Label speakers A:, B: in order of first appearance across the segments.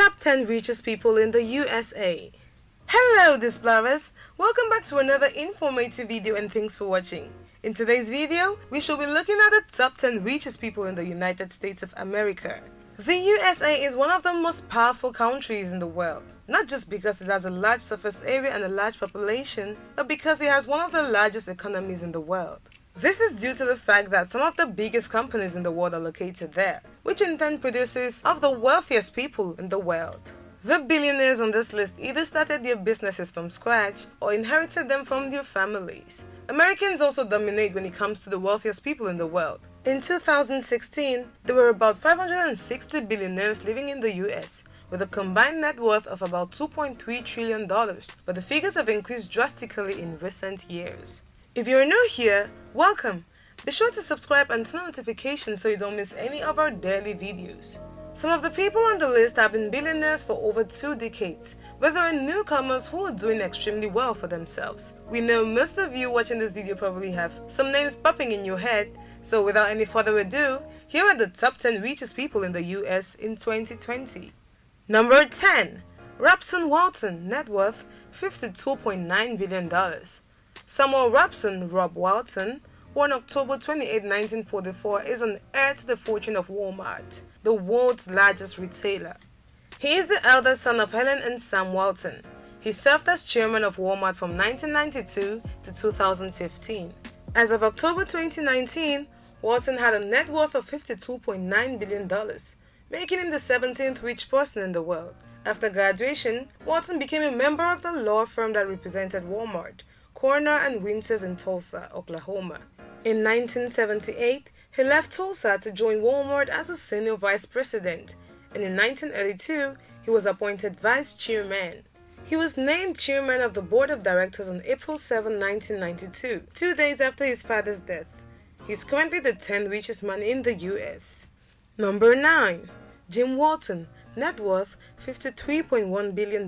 A: Top 10 Richest People in the USA. Hello Displorers! Welcome back to another informative video and thanks for watching. In today's video, we shall be looking at the top 10 richest people in the United States of America. The USA is one of the most powerful countries in the world, not just because it has a large surface area and a large population, but because it has one of the largest economies in the world. This is due to the fact that some of the biggest companies in the world are located there, which in turn produces of the wealthiest people in the world. The billionaires on this list either started their businesses from scratch or inherited them from their families. Americans also dominate when it comes to the wealthiest people in the world. In 2016, there were about 560 billionaires living in the US, with a combined net worth of about $2.3 trillion, but the figures have increased drastically in recent years. If you're new here, welcome! Be sure to subscribe and turn on notifications so you don't miss any of our daily videos. Some of the people on the list have been billionaires for over 2 decades, but there are newcomers who are doing extremely well for themselves. We know most of you watching this video probably have some names popping in your head, so without any further ado, here are the top 10 richest people in the US in 2020. Number 10. Robson Walton, net worth $52.9 billion. Samuel Robson Rob Walton, born October 28, 1944, is an heir to the fortune of Wal-Mart, the world's largest retailer. He is the eldest son of Helen and Sam Walton. He served as chairman of Wal-Mart from 1992 to 2015. As of October 2019, Walton had a net worth of $52.9 billion, making him the 17th richest person in the world. After graduation, Walton became a member of the law firm that represented Wal-Mart, Corner and Winters in Tulsa, Oklahoma. In 1978, he left Tulsa to join Wal-Mart as a senior vice president, and in 1982, he was appointed vice chairman. He was named chairman of the board of directors on April 7, 1992, 2 days after his father's death. He is currently the 10th richest man in the US. Number 9. Jim Walton, net worth $53.1 billion.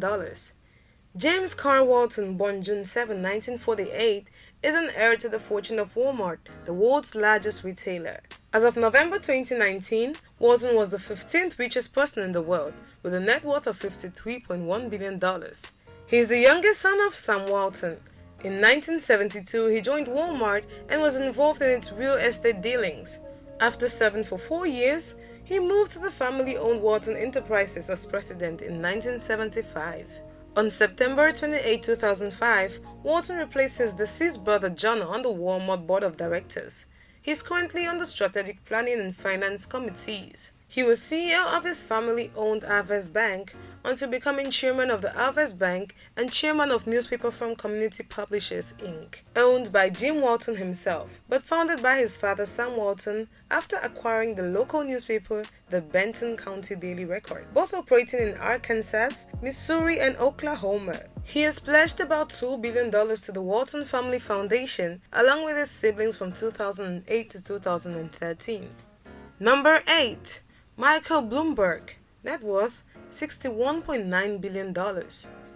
A: James Carl Walton, born June 7, 1948, is an heir to the fortune of Wal-Mart, the world's largest retailer. As of November 2019, Walton was the 15th richest person in the world, with a net worth of $53.1 billion. He is the youngest son of Sam Walton. In 1972, he joined Wal-Mart and was involved in its real estate dealings. After serving for 4 years, he moved to the family-owned Walton Enterprises as president in 1975. On September 28, 2005, Walton replaced his deceased brother John on the Wal-Mart board of directors. He is currently on the strategic planning and finance committees. He was CEO of his family-owned Harvest Bank until becoming chairman of the Harvest Bank and chairman of newspaper firm Community Publishers, Inc., owned by Jim Walton himself, but founded by his father Sam Walton after acquiring the local newspaper, the Benton County Daily Record, both operating in Arkansas, Missouri, and Oklahoma. He has pledged about $2 billion to the Walton Family Foundation, along with his siblings from 2008 to 2013. Number 8. Michael Bloomberg, net worth $61.9 billion.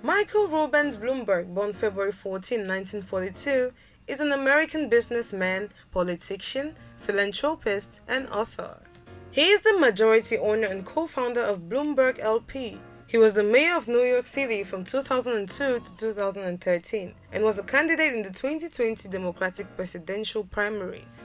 A: Michael Rubens Bloomberg, born February 14, 1942, is an American businessman, politician, philanthropist, and author. He is the majority owner and co-founder of Bloomberg LP. He was the mayor of New York City from 2002 to 2013 and was a candidate in the 2020 Democratic presidential primaries.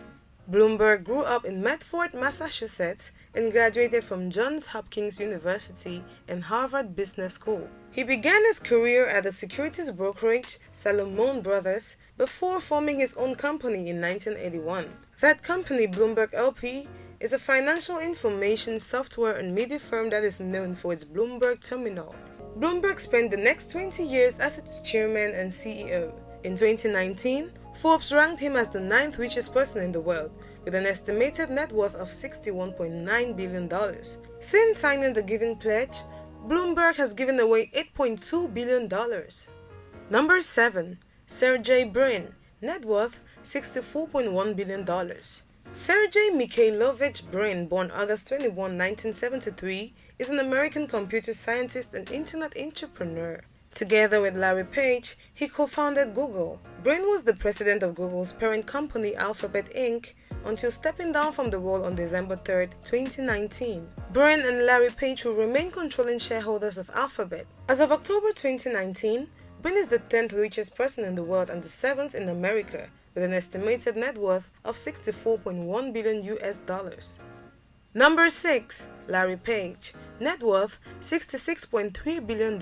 A: Bloomberg grew up in Networth, Massachusetts, and graduated from Johns Hopkins University and Harvard Business School. He began his career at the securities brokerage Salomon Brothers before forming his own company in 1981. That company, Bloomberg LP, is a financial information software and media firm that is known for its Bloomberg terminal. Bloomberg spent the next 20 years as its chairman and CEO. In 2019, Forbes ranked him as the 9th richest person in the world, with an estimated net worth of $61.9 billion. Since signing the Giving Pledge, Bloomberg has given away $8.2 billion. Number 7. Sergey Brin, net worth $64.1 billion. Sergey Mikhailovich Brin, born August 21, 1973, is an American computer scientist and internet entrepreneur. Together with Larry Page, he co-founded Google. Brin was the president of Google's parent company Alphabet Inc., until stepping down from the role on December 3, 2019. Brin and Larry Page will remain controlling shareholders of Alphabet. As of October 2019, Brin is the 10th richest person in the world and the 7th in America, with an estimated net worth of $64.1 billion US. Number 6. Larry Page, net worth $66.3 billion.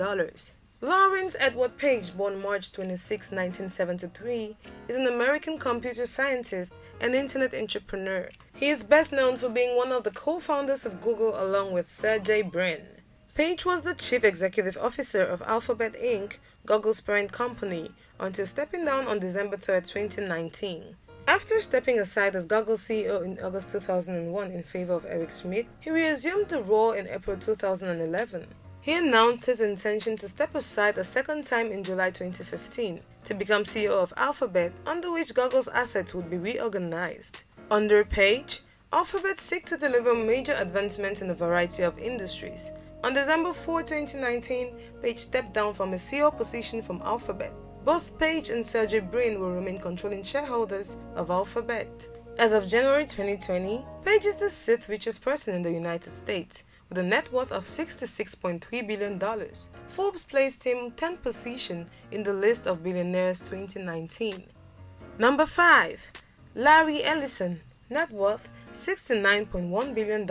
A: Lawrence Edward Page, born March 26, 1973, is an American computer scientist and internet entrepreneur. He is best known for being one of the co-founders of Google along with Sergey Brin. Page was the chief executive officer of Alphabet Inc., Google's parent company, until stepping down on December 3, 2019. After stepping aside as Google CEO in August 2001 in favor of Eric Schmidt, he reassumed the role in April 2011. He announced his intention to step aside a second time in July 2015 to become CEO of Alphabet, under which Google's assets would be reorganized. Under Page, Alphabet seeks to deliver major advancements in a variety of industries. On December 4, 2019, Page stepped down from his CEO position from Alphabet. Both Page and Sergey Brin will remain controlling shareholders of Alphabet. As of January 2020, Page is the 6th richest person in the United States, with a net worth of $66.3 billion. Forbes placed him 10th position in the list of billionaires 2019. Number 5. Larry Ellison, net worth $69.1 billion.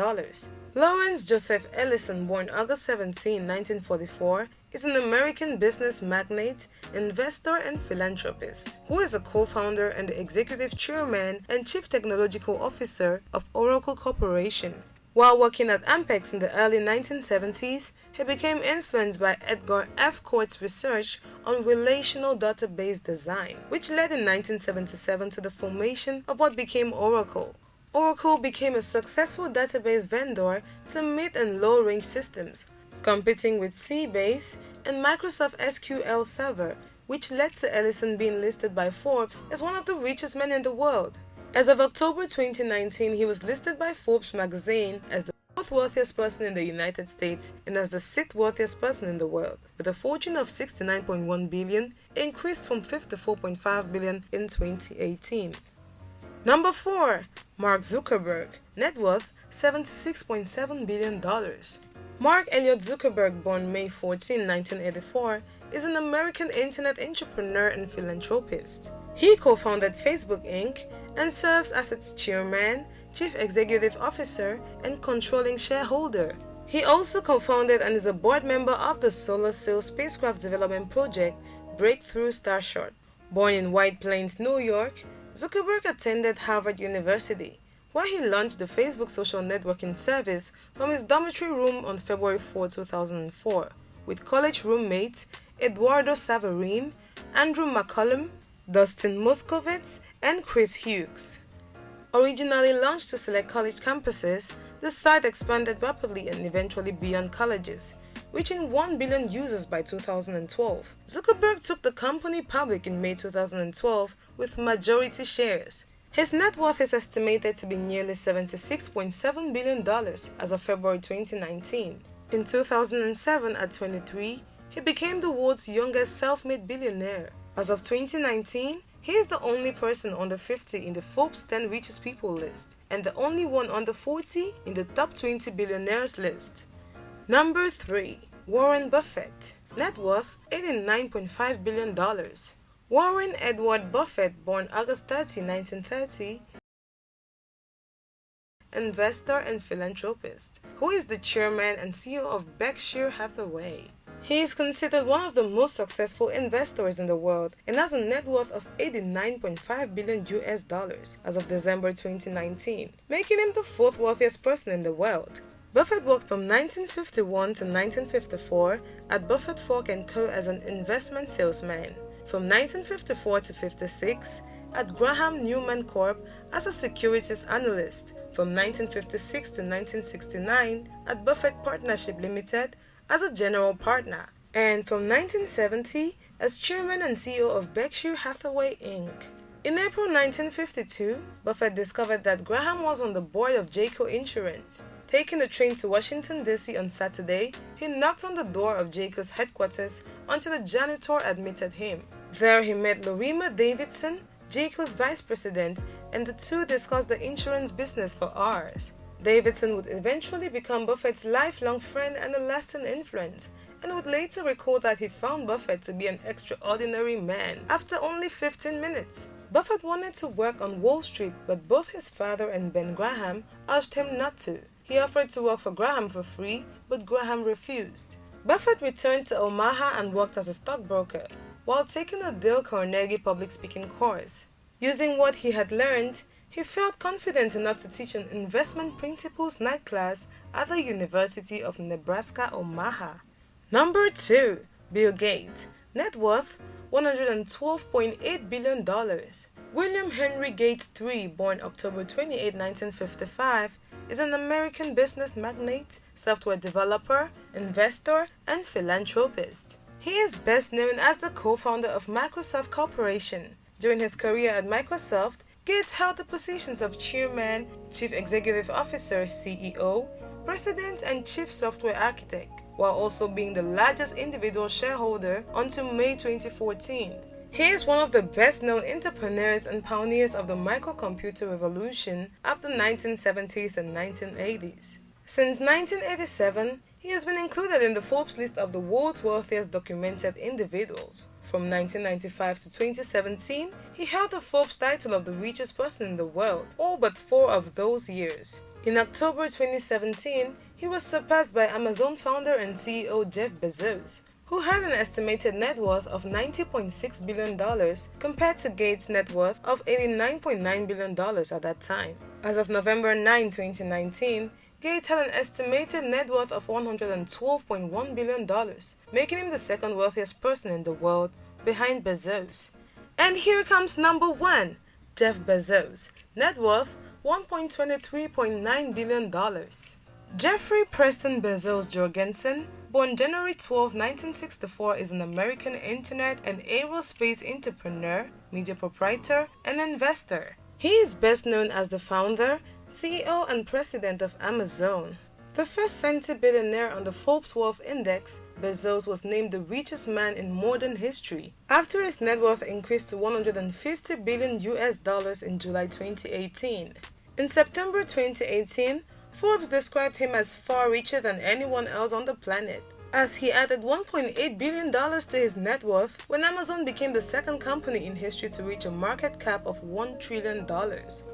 A: Lawrence Joseph Ellison, born August 17, 1944, is an American business magnate, investor, and philanthropist who is a co-founder and the executive chairman and chief technological officer of Oracle Corporation. While working at Ampex in the early 1970s, he became influenced by Edgar F. Coates' research on relational database design, which led in 1977 to the formation of what became Oracle. Oracle became a successful database vendor to mid- and low-range systems, competing with Sybase and Microsoft SQL Server, which led to Ellison being listed by Forbes as one of the richest men in the world. As of October 2019, he was listed by Forbes magazine as the 4th wealthiest person in the United States and as the 6th wealthiest person in the world, with a fortune of $69.1 billion, increased from $54.5 billion in 2018. Number 4. Mark Zuckerberg, net worth $76.7 billion. Mark Elliott Zuckerberg, born May 14, 1984, is an American internet entrepreneur and philanthropist. He co-founded Facebook Inc. and serves as its chairman, chief executive officer, and controlling shareholder. He also co-founded and is a board member of the Solar Sail spacecraft development project Breakthrough Starshot. Born in White Plains, New York, Zuckerberg attended Harvard University, where he launched the Facebook social networking service from his dormitory room on February 4, 2004, with college roommates Eduardo Saverin, Andrew McCollum, Dustin Moskovitz, and Chris Hughes. Originally launched to select college campuses, the site expanded rapidly and eventually beyond colleges, reaching 1 billion users by 2012. Zuckerberg took the company public in May 2012 with majority shares. His net worth is estimated to be nearly $76.7 billion as of February 2019. In 2007, at 23, he became the world's youngest self-made billionaire. As of 2019, he is the only person under 50 in the Forbes 10 Richest People list and the only one under 40 in the top 20 billionaires list. Number 3. Warren Buffett, net worth $89.5 billion. Warren Edward Buffett, born August 30, 1930, investor and philanthropist, who is the chairman and CEO of Berkshire Hathaway. He is considered one of the most successful investors in the world and has a net worth of $89.5 billion US as of December 2019, making him the 4th wealthiest person in the world. Buffett worked from 1951 to 1954 at Buffett Fork & Co. as an investment salesman. From 1954 to 56 at Graham Newman Corp. As a securities analyst. From 1956 to 1969 at Buffett Partnership Limited as a general partner, and from 1970 as chairman and CEO of Berkshire Hathaway Inc. In April 1952, Buffett discovered that Graham was on the board of Jayco Insurance. Taking the train to Washington, D.C. on Saturday, he knocked on the door of Jayco's headquarters until the janitor admitted him. There he met Lorimer Davidson, Jayco's vice president, and the two discussed the insurance business for hours. Davidson would eventually become Buffett's lifelong friend and a lasting influence, and would later recall that he found Buffett to be an extraordinary man after only 15 minutes. Buffett wanted to work on Wall Street, but both his father and Ben Graham urged him not to. He offered to work for Graham for free, but Graham refused. Buffett returned to Omaha and worked as a stockbroker, while taking a Dale Carnegie public speaking course. Using what he had learned, he felt confident enough to teach an investment principles night class at the University of Nebraska, Omaha. Number 2. Bill Gates. Net worth $112.8 billion. William Henry Gates III, born October 28, 1955, is an American business magnate, software developer, investor, and philanthropist. He is best known as the co-founder of Microsoft Corporation. During his career at Microsoft, Gates held the positions of Chairman, Chief Executive Officer (CEO), President, and Chief Software Architect, while also being the largest individual shareholder until May 2014. He is one of the best-known entrepreneurs and pioneers of the microcomputer revolution of the 1970s and 1980s. Since 1987, he has been included in the Forbes list of the world's wealthiest documented individuals. From 1995 to 2017, he held the Forbes title of the richest person in the world, all but 4 of those years. In October 2017, he was surpassed by Amazon founder and CEO Jeff Bezos, who had an estimated net worth of $90.6 billion compared to Gates' net worth of $89.9 billion at that time. As of November 9, 2019, Gates had an estimated net worth of $112.1 billion, making him the second wealthiest person in the world, behind Bezos. And here comes number 1, Jeff Bezos, net worth $1.23.9 billion. Jeffrey Preston Bezos Jorgensen, born January 12, 1964, is an American internet and aerospace entrepreneur, media proprietor, and investor. He is best known as the founder, CEO, and president of Amazon. The first centibillionaire on the Forbes Wealth Index, Bezos was named the richest man in modern history after his net worth increased to $150 billion in July 2018. In September 2018, Forbes described him as far richer than anyone else on the planet, as he added $1.8 billion to his net worth when Amazon became the second company in history to reach a market cap of $1 trillion.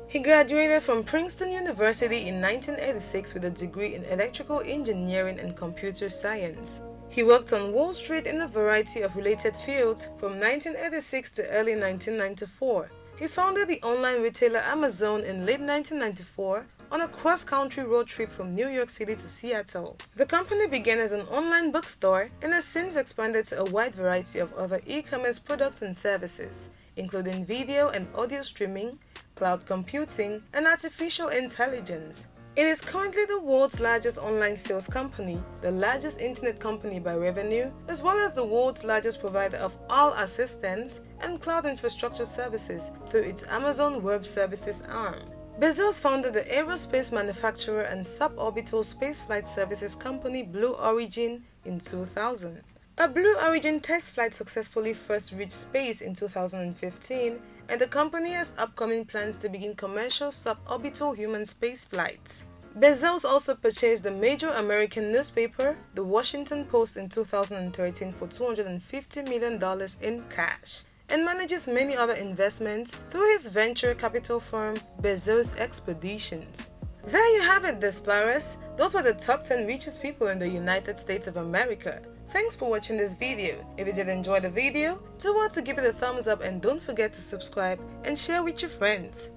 A: He graduated from Princeton University in 1986 with a degree in electrical engineering and computer science. He worked on Wall Street in a variety of related fields from 1986 to early 1994. He founded the online retailer Amazon in late 1994 on a cross-country road trip from New York City to Seattle. The company began as an online bookstore and has since expanded to a wide variety of other e-commerce products and services, including video and audio streaming, cloud computing, and artificial intelligence. It is currently the world's largest online sales company, the largest internet company by revenue, as well as the world's largest provider of all assistance and cloud infrastructure services through its Amazon Web Services arm. Bezos founded the aerospace manufacturer and suborbital spaceflight services company Blue Origin in 2000. A Blue Origin test flight successfully first reached space in 2015, and the company has upcoming plans to begin commercial suborbital human space flights. Bezos also purchased the major American newspaper, The Washington Post, in 2013 for $250 million in cash, and manages many other investments through his venture capital firm, Bezos Expeditions. There you have it, Desplorers. Those were the top 10 richest people in the United States of America. Thanks for watching this video. If you did enjoy the video, do well to give it a thumbs up and don't forget to subscribe and share with your friends.